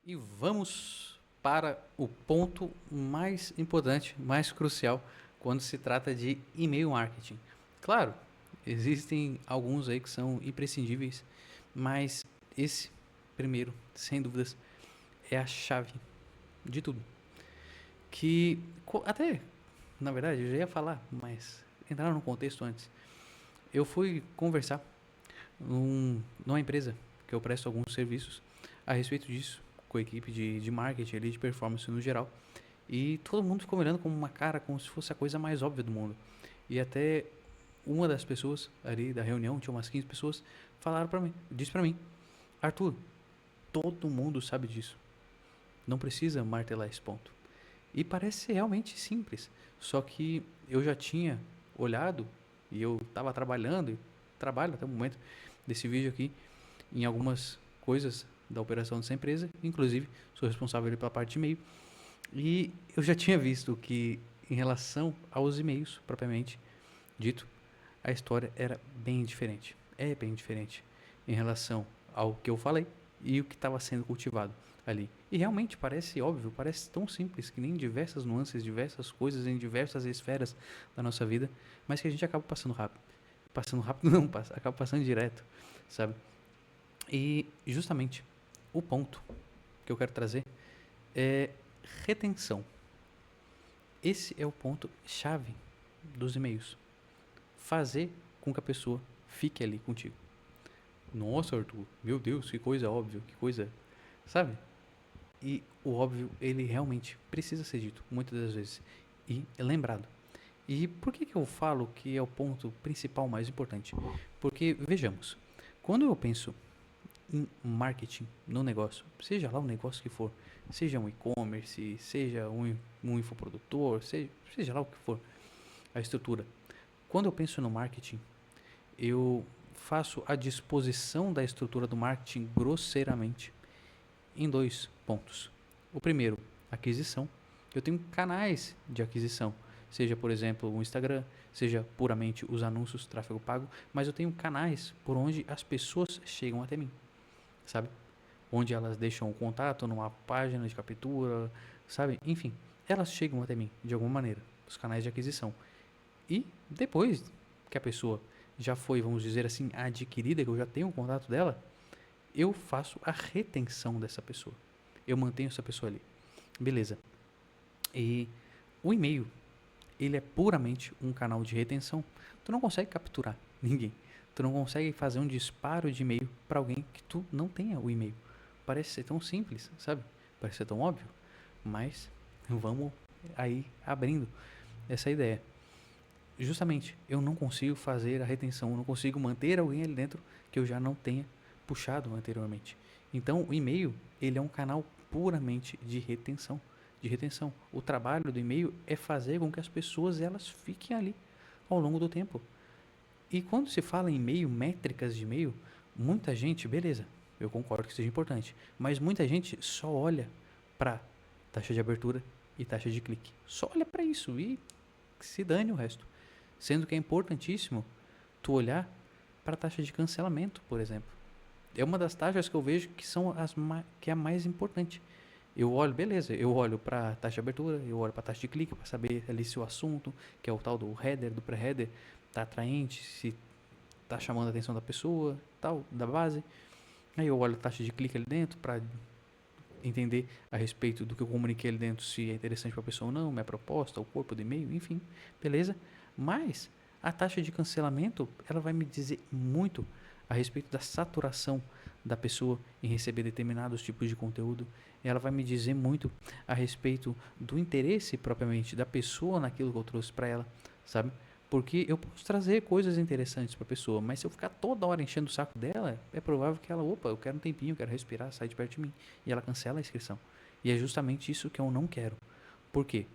E vamos para o ponto mais importante, mais crucial, quando se trata de e-mail marketing. Claro, existem alguns aí que são imprescindíveis, mas esse primeiro, sem dúvidas, é a chave de tudo. Que até, na verdade, eu já ia falar, mas entrar no contexto antes. Eu fui conversar numa empresa que eu presto alguns serviços a respeito disso, com a equipe de marketing ali, de performance no geral. E todo mundo ficou olhando com uma cara como se fosse a coisa mais óbvia do mundo. E até uma das pessoas ali da reunião, tinha umas 15 pessoas, falaram para mim, disse para mim: Arthur, todo mundo sabe disso. Não precisa martelar esse ponto. E parece realmente simples. Só que eu já tinha olhado e eu estava trabalhando, e trabalho até o momento desse vídeo aqui, em algumas coisas da operação dessa empresa. Inclusive, sou responsável pela parte de e-mail. E eu já tinha visto que, em relação aos e-mails, propriamente dito, a história era bem diferente. É bem diferente em relação ao que eu falei e o que estava sendo cultivado ali. E realmente parece óbvio, parece tão simples que nem diversas nuances, diversas coisas em diversas esferas da nossa vida, mas que a gente acaba passando rápido. Passando rápido não, acaba passando direto, sabe? E justamente o ponto que eu quero trazer é retenção. Esse é o ponto chave dos e-mails. Fazer com que a pessoa fique ali contigo. Nossa, Arthur, meu Deus, que coisa óbvia, que coisa, sabe? E o óbvio, ele realmente precisa ser dito, muitas das vezes, e é lembrado. E por que eu falo que é o ponto principal mais importante? Porque, vejamos, quando eu penso em marketing no negócio, seja lá o negócio que for, seja um e-commerce, seja um infoprodutor, seja lá o que for, a estrutura. Quando eu penso no marketing, eu faço a disposição da estrutura do marketing grosseiramente em dois pontos. O primeiro, aquisição. Eu tenho canais de aquisição, seja, por exemplo, o Instagram, seja puramente os anúncios, tráfego pago, mas eu tenho canais por onde as pessoas chegam até mim, sabe? Onde elas deixam o contato numa página de captura, sabe? Enfim, elas chegam até mim de alguma maneira, os canais de aquisição. E depois que a pessoa já foi, vamos dizer assim, adquirida, que eu já tenho o contato dela, eu faço a retenção dessa pessoa. Eu mantenho essa pessoa ali. Beleza. E o e-mail, ele é puramente um canal de retenção. Tu não consegue capturar ninguém. Tu não consegue fazer um disparo de e-mail para alguém que tu não tenha o e-mail. Parece ser tão simples, sabe? Parece ser tão óbvio. Mas vamos aí abrindo essa ideia. Justamente, eu não consigo fazer a retenção, eu não consigo manter alguém ali dentro que eu já não tenha puxado anteriormente. Então, o e-mail, ele é um canal puramente de retenção, de retenção. O trabalho do e-mail é fazer com que as pessoas elas fiquem ali ao longo do tempo. E quando se fala em e-mail, métricas de e-mail, muita gente, beleza, eu concordo que seja importante, mas muita gente só olha para taxa de abertura e taxa de clique. Só olha para isso e se dane o resto. Sendo que é importantíssimo tu olhar para a taxa de cancelamento, por exemplo. É uma das taxas que eu vejo que são que é a mais importante. Eu olho, beleza, eu olho para a taxa de abertura, eu olho para a taxa de clique para saber ali se o assunto, que é o tal do header, do pré-header, tá atraente, se tá chamando a atenção da pessoa, tal, da base. Aí eu olho a taxa de clique ali dentro para entender a respeito do que eu comuniquei ali dentro, se é interessante para a pessoa ou não, minha proposta, o corpo do e-mail, enfim, beleza? Mas a taxa de cancelamento, ela vai me dizer muito a respeito da saturação da pessoa em receber determinados tipos de conteúdo. Ela vai me dizer muito a respeito do interesse propriamente da pessoa naquilo que eu trouxe para ela, sabe? Porque eu posso trazer coisas interessantes para a pessoa, mas se eu ficar toda hora enchendo o saco dela, é provável que ela, opa, eu quero um tempinho, eu quero respirar, sai de perto de mim. E ela cancela a inscrição. E é justamente isso que eu não quero. Por quê?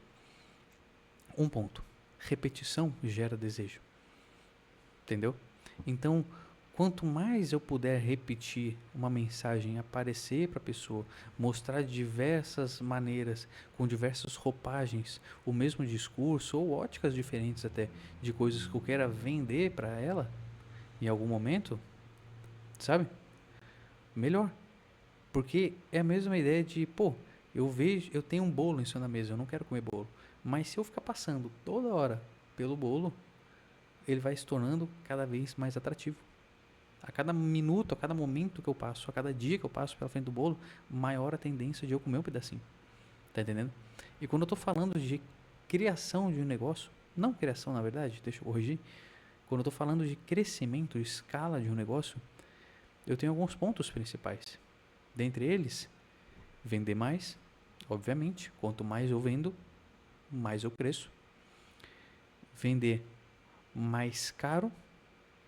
Um ponto. Repetição gera desejo. Entendeu? Então, quanto mais eu puder repetir uma mensagem, aparecer para a pessoa, mostrar de diversas maneiras, com diversas roupagens, o mesmo discurso ou óticas diferentes até de coisas que eu queira vender para ela em algum momento, sabe? Melhor. Porque é a mesma ideia de, pô, eu tenho um bolo em cima da mesa, eu não quero comer bolo. Mas se eu ficar passando toda hora pelo bolo, ele vai se tornando cada vez mais atrativo. A cada minuto, a cada momento que eu passo, a cada dia que eu passo pela frente do bolo, maior a tendência de eu comer um pedacinho. Tá entendendo? E quando eu tô falando de criação de um negócio, não criação na verdade, deixa eu corrigir. Quando eu tô falando de crescimento, escala de um negócio, eu tenho alguns pontos principais. Dentre eles, vender mais, obviamente. Quanto mais eu vendo, mais eu cresço. Vender mais caro,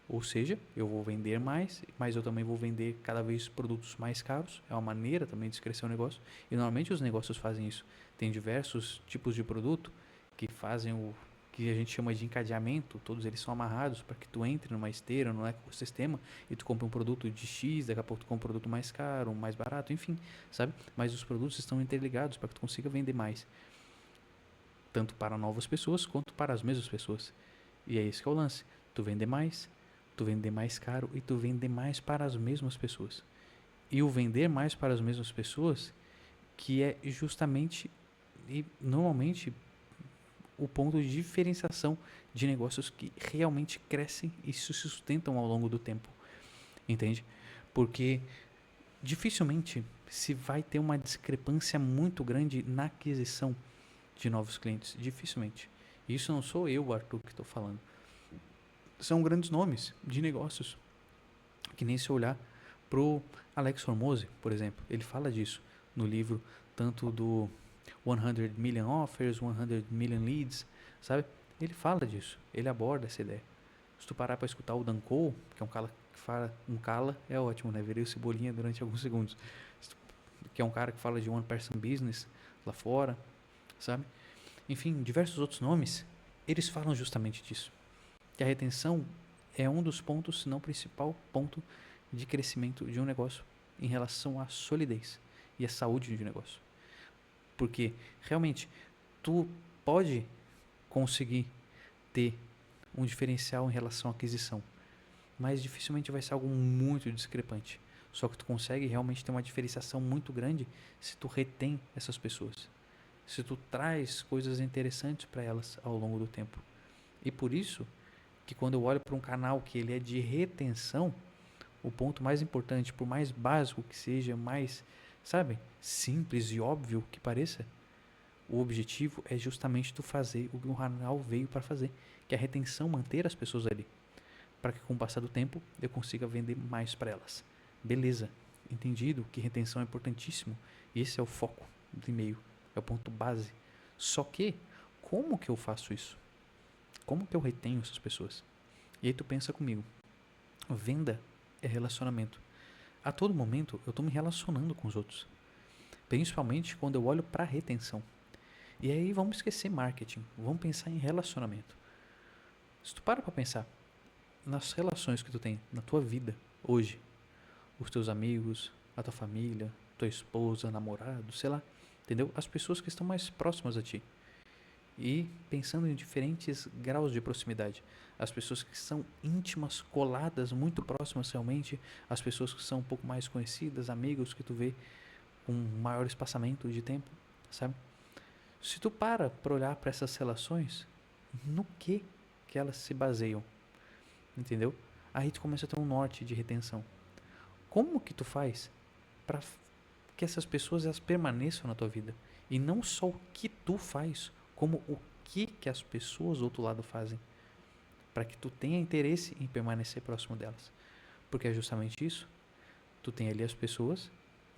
ou seja, eu vou vender mais, mas eu também vou vender cada vez produtos mais caros. É uma maneira também de crescer o negócio. E normalmente os negócios fazem isso. Tem diversos tipos de produto que fazem o que a gente chama de encadeamento. Todos eles são amarrados para que tu entre numa esteira, num ecossistema, e tu compra um produto de X, daqui a pouco tu compra um produto mais caro, mais barato, enfim, sabe? Mas os produtos estão interligados para que tu consiga vender mais, tanto para novas pessoas quanto para as mesmas pessoas. E é esse que é o lance. Tu vender mais caro e tu vender mais para as mesmas pessoas. E o vender mais para as mesmas pessoas, que é justamente e normalmente o ponto de diferenciação de negócios que realmente crescem e se sustentam ao longo do tempo. Entende? Porque dificilmente se vai ter uma discrepância muito grande na aquisição de novos clientes. Dificilmente. Isso não sou eu, Arthur, que estou falando. São grandes nomes de negócios. Que nem se olhar pro Alex Hormozi, por exemplo. Ele fala disso no livro, tanto do 100 Million Offers, 100 Million Leads, sabe? Ele fala disso, ele aborda essa ideia. Se tu parar para escutar o Dan Cole, que é um cara que fala, é ótimo, né? Virei o Cebolinha durante alguns segundos. Que é um cara que fala de one person business lá fora, sabe? Enfim, diversos outros nomes, eles falam justamente disso. Que a retenção é um dos pontos, se não o principal ponto de crescimento de um negócio em relação à solidez e à saúde de um negócio. Porque realmente tu pode conseguir ter um diferencial em relação à aquisição, mas dificilmente vai ser algo muito discrepante. Só que tu consegue realmente ter uma diferenciação muito grande se tu retém essas pessoas, se tu traz coisas interessantes para elas ao longo do tempo. E por isso que quando eu olho para um canal que ele é de retenção, o ponto mais importante, por mais básico que seja, mais, sabe, simples e óbvio que pareça, o objetivo é justamente tu fazer o que o canal veio para fazer, que é a retenção, manter as pessoas ali, para que com o passar do tempo eu consiga vender mais para elas. Beleza, entendido que retenção é importantíssimo, e esse é o foco do e-mail, é o ponto base. Só que, como que eu faço isso? Como que eu retenho essas pessoas? E aí tu pensa comigo, venda é relacionamento. A todo momento eu estou me relacionando com os outros, principalmente quando eu olho para retenção. E aí vamos esquecer marketing, vamos pensar em relacionamento. Se tu para pensar nas relações que tu tem na tua vida hoje, os teus amigos, a tua família, tua esposa, namorado, sei lá, entendeu? As pessoas que estão mais próximas a ti. E pensando em diferentes graus de proximidade. As pessoas que são íntimas, coladas, muito próximas realmente, as pessoas que são um pouco mais conhecidas, amigos que tu vê com maior espaçamento de tempo, sabe? Se tu para olhar para essas relações, no que elas se baseiam, entendeu? Aí tu começa a ter um norte de retenção. Como que tu faz para que essas pessoas elas permaneçam na tua vida? E não só o que tu faz, como o que as pessoas do outro lado fazem, para que tu tenha interesse em permanecer próximo delas. Porque é justamente isso. Tu tem ali as pessoas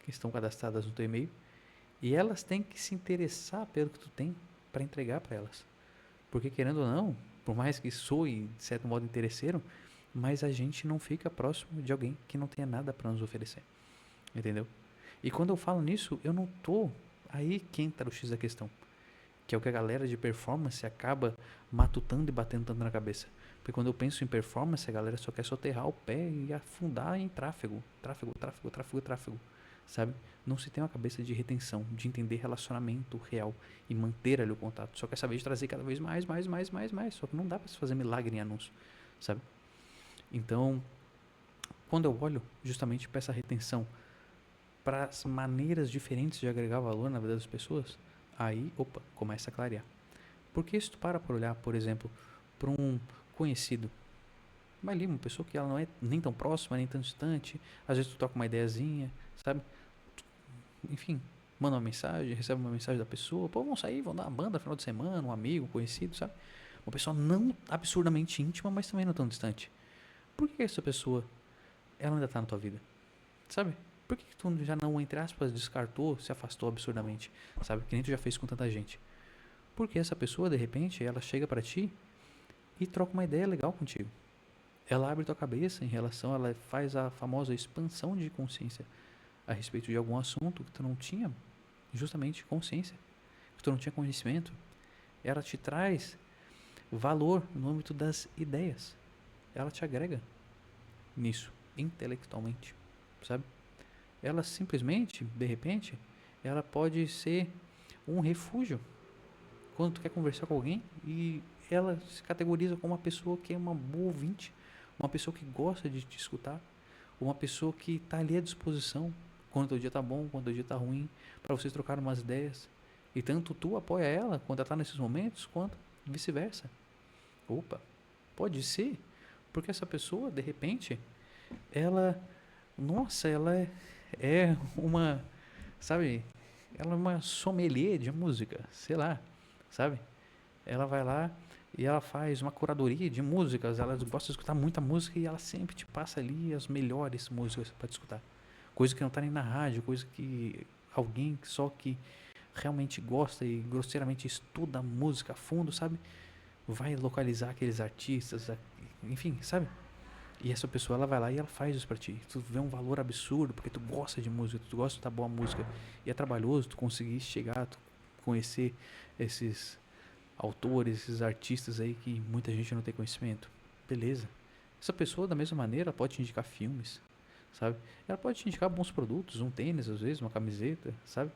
que estão cadastradas no teu e-mail e elas têm que se interessar pelo que tu tem para entregar para elas. Porque querendo ou não, por mais que soe de certo modo interesseiro, mas a gente não fica próximo de alguém que não tenha nada para nos oferecer. Entendeu? E quando eu falo nisso, eu não tô aí que entra o X da questão, que é o que a galera de performance acaba matutando e batendo tanto na cabeça. Porque quando eu penso em performance, a galera só quer soterrar o pé e afundar em tráfego, sabe? Não se tem uma cabeça de retenção, de entender relacionamento real e manter ali o contato. Só quer saber de trazer cada vez mais. Só que não dá para se fazer milagre em anúncio, sabe? Então, quando eu olho justamente para essa retenção, para as maneiras diferentes de agregar valor na vida das pessoas, aí, opa, começa a clarear. Porque se tu para olhar, por exemplo, para um conhecido, vai ali, uma pessoa que ela não é nem tão próxima, nem tão distante, às vezes tu troca uma ideiazinha, sabe? Enfim, manda uma mensagem, recebe uma mensagem da pessoa, pô, vamos sair, vamos dar uma banda no final de semana, um amigo, um conhecido, sabe? Uma pessoa não absurdamente íntima, mas também não tão distante. Por que essa pessoa, ela ainda tá na tua vida? Sabe? Por que tu já não, entre aspas, descartou, se afastou absurdamente? Sabe? Que nem tu já fez com tanta gente. Porque essa pessoa, de repente, ela chega pra ti e troca uma ideia legal contigo. Ela abre tua cabeça em relação, ela faz a famosa expansão de consciência a respeito de algum assunto que tu não tinha justamente consciência, que tu não tinha conhecimento. Ela te traz valor no âmbito das ideias. Ela te agrega nisso, intelectualmente, sabe? Ela simplesmente, de repente, ela pode ser um refúgio quando tu quer conversar com alguém e ela se categoriza como uma pessoa que é uma boa ouvinte, uma pessoa que gosta de te escutar, uma pessoa que está ali à disposição quando o dia tá bom, quando o dia tá ruim, para vocês trocarem umas ideias. E tanto tu apoia ela quando ela tá nesses momentos, quanto vice-versa. Opa, pode ser, porque essa pessoa, de repente, ela, nossa, ela é uma, sabe, ela é uma sommelier de música, sei lá, sabe? Ela vai lá e ela faz uma curadoria de músicas, ela gosta de escutar muita música e ela sempre te passa ali as melhores músicas para te escutar. Coisa que não tá nem na rádio, coisa que alguém só que realmente gosta e grosseiramente estuda a música a fundo, sabe? Vai localizar aqueles artistas, enfim, sabe? E essa pessoa, ela vai lá e ela faz isso pra ti. Tu vê um valor absurdo, porque tu gosta de música, tu gosta da boa música. E é trabalhoso tu conseguir chegar, tu conhecer esses autores, esses artistas aí que muita gente não tem conhecimento. Beleza. Essa pessoa, da mesma maneira, pode te indicar filmes, sabe? Ela pode te indicar bons produtos, um tênis às vezes, uma camiseta, sabe?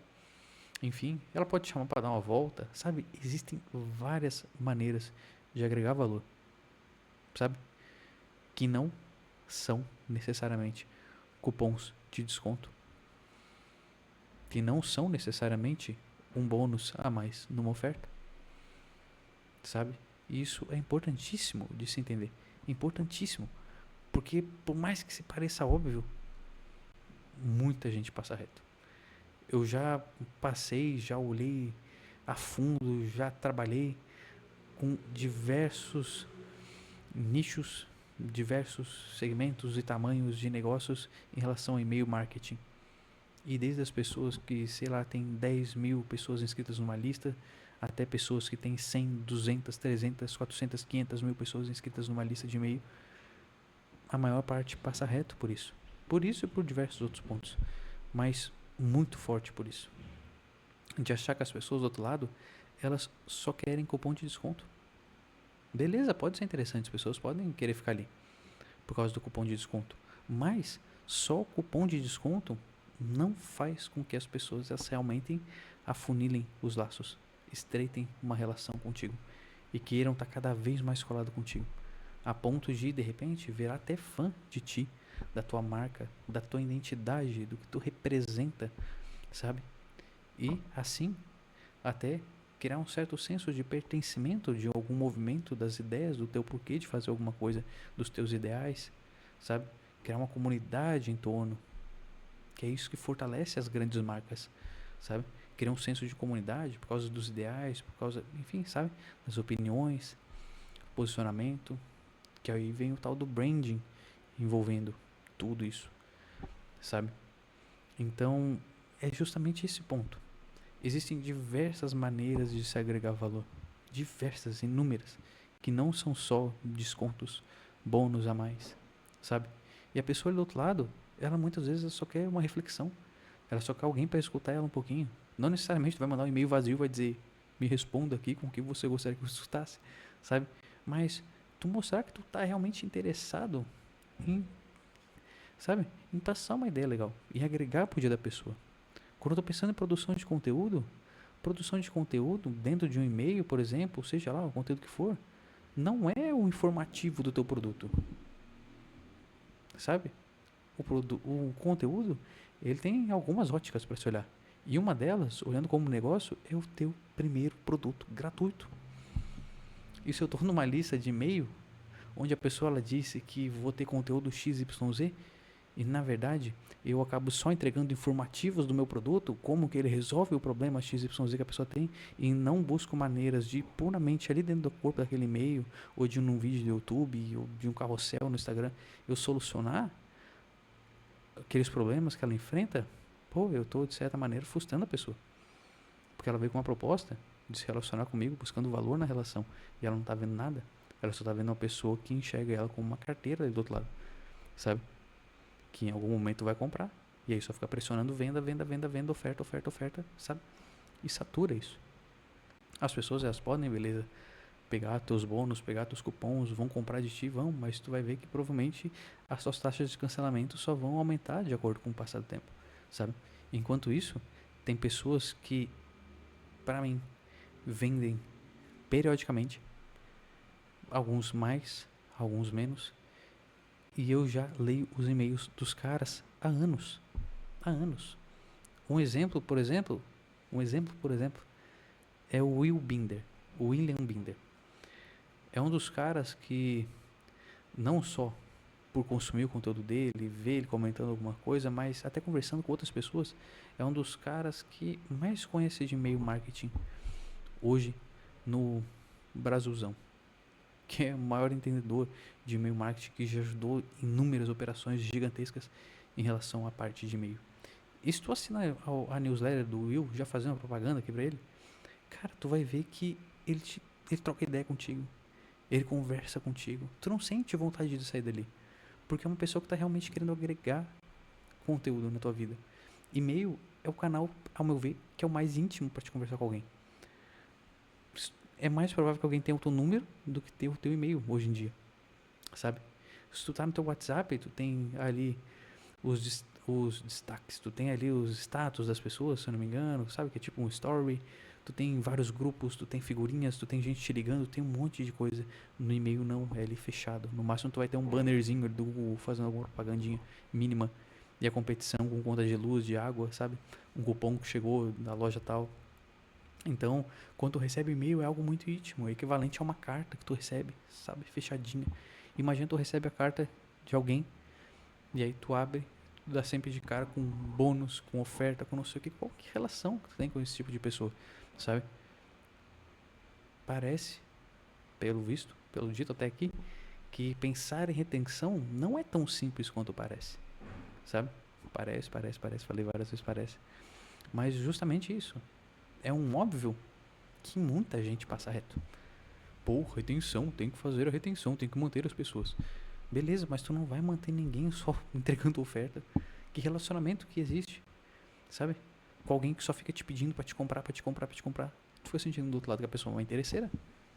Enfim, ela pode te chamar para dar uma volta, sabe? Existem várias maneiras de agregar valor, sabe? Que não são necessariamente cupons de desconto, que não são necessariamente um bônus a mais numa oferta, sabe? E isso é importantíssimo de se entender, importantíssimo, porque por mais que se pareça óbvio, muita gente passa reto. Eu já passei, já olhei a fundo, já trabalhei com diversos nichos, diversos segmentos e tamanhos de negócios em relação ao e-mail marketing. E desde as pessoas que, sei lá, tem 10 mil pessoas inscritas numa lista, até pessoas que têm 100, 200, 300, 400, 500 mil pessoas inscritas numa lista de e-mail, a maior parte passa reto por isso. Por isso e por diversos outros pontos. Mas muito forte por isso. De achar que as pessoas do outro lado, elas só querem cupom de desconto. Beleza, pode ser interessante, as pessoas podem querer ficar ali por causa do cupom de desconto. Mas só o cupom de desconto não faz com que as pessoas elas realmente afunilem os laços, estreitem uma relação contigo e queiram estar cada vez mais colado contigo, a ponto de repente, virar até fã de ti, da tua marca, da tua identidade, do que tu representa, sabe? E assim, até criar um certo senso de pertencimento de algum movimento, das ideias, do teu porquê de fazer alguma coisa, dos teus ideais, sabe? Criar uma comunidade em torno, que é isso que fortalece as grandes marcas, sabe? Criar um senso de comunidade por causa dos ideais, por causa, enfim, sabe? Das opiniões, posicionamento, que aí vem o tal do branding envolvendo tudo isso, sabe? Então, é justamente esse ponto. Existem diversas maneiras de se agregar valor, diversas, inúmeras, que não são só descontos, bônus a mais, sabe? E a pessoa do outro lado, ela muitas vezes só quer uma reflexão, ela só quer alguém para escutar ela um pouquinho. Não necessariamente tu vai mandar um e-mail vazio e vai dizer, me responda aqui com o que você gostaria que eu escutasse, sabe? Mas tu mostrar que tu tá realmente interessado em, sabe? Em passar uma ideia legal e agregar pro dia da pessoa. Quando eu tô pensando em produção de conteúdo dentro de um e-mail, por exemplo, seja lá o conteúdo que for, não é o informativo do teu produto, sabe? o conteúdo, ele tem algumas óticas para se olhar. E uma delas, olhando como negócio, é o teu primeiro produto gratuito. E se eu estou numa lista de e-mail, onde a pessoa ela disse que vou ter conteúdo XYZ, e na verdade eu acabo só entregando informativos do meu produto, como que ele resolve o problema XYZ que a pessoa tem, e não busco maneiras de puramente ali dentro do corpo daquele e-mail, ou de um vídeo do YouTube, ou de um carrossel no Instagram, eu solucionar aqueles problemas que ela enfrenta, pô, eu estou de certa maneira frustrando a pessoa. Porque ela veio com uma proposta de se relacionar comigo, buscando valor na relação, e ela não está vendo nada. Ela só está vendo uma pessoa que enxerga ela como uma carteira ali do outro lado, sabe? Que em algum momento vai comprar. E aí só fica pressionando venda, venda, venda, venda, oferta, oferta, oferta, sabe? E satura isso. As pessoas, elas podem, beleza, pegar teus bônus, pegar teus cupons, vão comprar de ti, vão, mas tu vai ver que provavelmente as suas taxas de cancelamento só vão aumentar de acordo com o passar do tempo, sabe? Enquanto isso, tem pessoas que, para mim, vendem periodicamente, alguns mais, alguns menos, e eu já leio os e-mails dos caras há anos. Há anos. Um exemplo, por exemplo, é o Will Binder, o William Binder. É um dos caras que, não só por consumir o conteúdo dele, ver ele comentando alguma coisa, mas até conversando com outras pessoas, é um dos caras que mais conhece de e-mail marketing hoje no Brasilzão, que é o maior entendedor de e-mail marketing, que já ajudou inúmeras operações gigantescas em relação à parte de e-mail. E se tu assinar a newsletter do Will, já fazendo uma propaganda aqui pra ele, cara, tu vai ver que ele troca ideia contigo, ele conversa contigo, tu não sente vontade de sair dali, porque é uma pessoa que tá realmente querendo agregar conteúdo na tua vida. E-mail é o canal, ao meu ver, que é o mais íntimo para te conversar com alguém. É mais provável que alguém tenha o teu número do que ter o teu e-mail hoje em dia, sabe? Se tu tá no teu WhatsApp, tu tem ali os destaques, tu tem ali os status das pessoas, se eu não me engano, sabe? Que é tipo um story, tu tem vários grupos, tu tem figurinhas, tu tem gente te ligando, tem um monte de coisa. No e-mail não, é ali fechado. No máximo tu vai ter um bannerzinho do Google fazendo alguma propagandinha mínima, e a competição com conta de luz, de água, sabe? Um cupom que chegou da loja tal. Então, quando tu recebe e-mail é algo muito íntimo, é equivalente a uma carta que tu recebe, sabe? Fechadinha. Imagina tu recebe a carta de alguém, e aí tu abre, tu dá sempre de cara com bônus, com oferta, com não sei o que. Qual que relação que tu tem com esse tipo de pessoa, sabe? Parece, pelo visto, pelo dito até aqui, que pensar em retenção não é tão simples quanto parece, sabe? Parece, falei várias vezes parece. Mas justamente isso, é um óbvio que muita gente passa reto. Pô, retenção, tem que fazer a retenção, tem que manter as pessoas. Beleza, mas tu não vai manter ninguém só entregando oferta. Que relacionamento que existe, sabe? Com alguém que só fica te pedindo pra te comprar, pra te comprar, pra te comprar. Tu fica sentindo do outro lado que a pessoa é uma interesseira.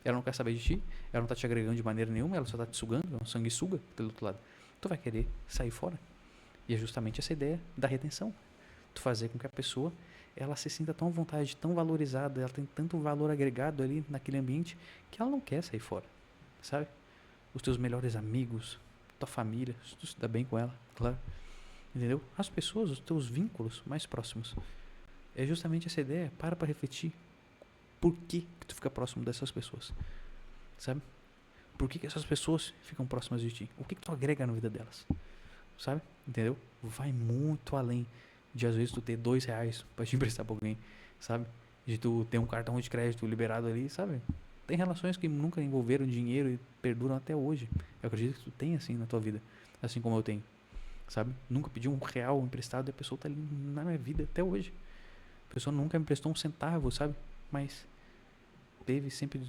Ela não quer saber de ti, ela não tá te agregando de maneira nenhuma, ela só tá te sugando, é um sanguessuga pelo outro lado. Tu vai querer sair fora. E é justamente essa ideia da retenção. Tu fazer com que a pessoa ela se sinta tão à vontade, tão valorizada, ela tem tanto valor agregado ali naquele ambiente que ela não quer sair fora, sabe? Os teus melhores amigos, tua família, se tu se dá bem com ela, claro, entendeu? As pessoas, os teus vínculos mais próximos. É justamente essa ideia, para refletir por que tu fica próximo dessas pessoas, sabe? Por que essas pessoas ficam próximas de ti? O que tu agrega na vida delas, sabe? Entendeu? Vai muito além de às vezes tu ter R$ 2 pra te emprestar pra alguém, sabe? De tu ter um cartão de crédito liberado ali, sabe? Tem relações que nunca envolveram dinheiro e perduram até hoje. Eu acredito que tu tem assim na tua vida, assim como eu tenho, sabe? Nunca pedi R$ 1 emprestado e a pessoa tá ali na minha vida até hoje. A pessoa nunca me emprestou um centavo, sabe? Mas teve sempre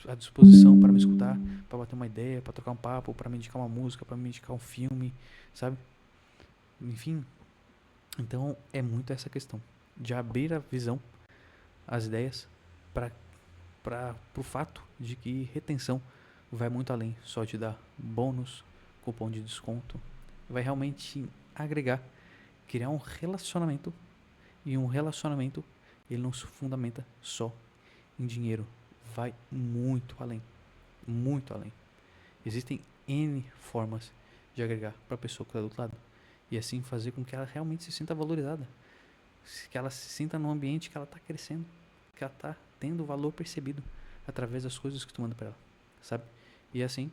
à disposição para me escutar, para bater uma ideia, para trocar um papo, para me indicar uma música, para me indicar um filme, sabe? Enfim, então é muito essa questão de abrir a visão, as ideias, para o fato de que retenção vai muito além só de dar bônus, cupom de desconto, vai realmente agregar, criar um relacionamento, e um relacionamento ele não se fundamenta só em dinheiro, vai muito além, muito além. Existem N formas de agregar para a pessoa que está do outro lado. e assim fazer com que ela realmente se sinta valorizada, que ela se sinta num ambiente que ela está crescendo, que ela está tendo valor percebido através das coisas que tu manda para ela, sabe? E assim,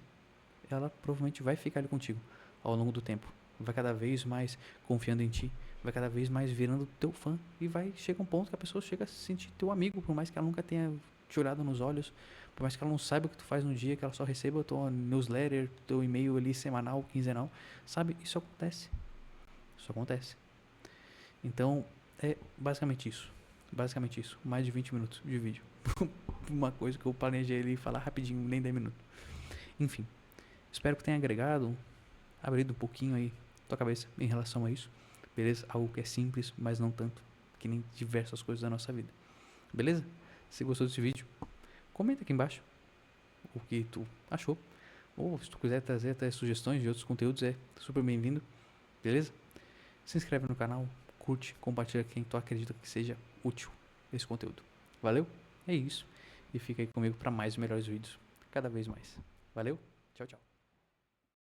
ela provavelmente vai ficar ali contigo ao longo do tempo, vai cada vez mais confiando em ti, vai cada vez mais virando teu fã e vai chegar um ponto que a pessoa chega a se sentir teu amigo, por mais que ela nunca tenha te olhado nos olhos, por mais que ela não saiba o que tu faz no dia, que ela só receba o teu newsletter, teu e-mail ali semanal, quinzenal, sabe? Isso acontece. Isso acontece. Então, é basicamente isso. Basicamente isso. Mais de 20 minutos de vídeo. Uma coisa que eu planejei ali falar rapidinho, nem 10 minutos. Enfim, espero que tenha agregado, abrido um pouquinho aí tua cabeça em relação a isso. Beleza? Algo que é simples, mas não tanto. Que nem diversas coisas da nossa vida. Beleza? Se gostou desse vídeo, comenta aqui embaixo o que tu achou. Ou se tu quiser trazer até sugestões de outros conteúdos, é super bem-vindo. Beleza? Se inscreve no canal, curte, compartilha quem tu acredita que seja útil esse conteúdo. Valeu? É isso. E fica aí comigo para mais e melhores vídeos cada vez mais. Valeu? Tchau, tchau.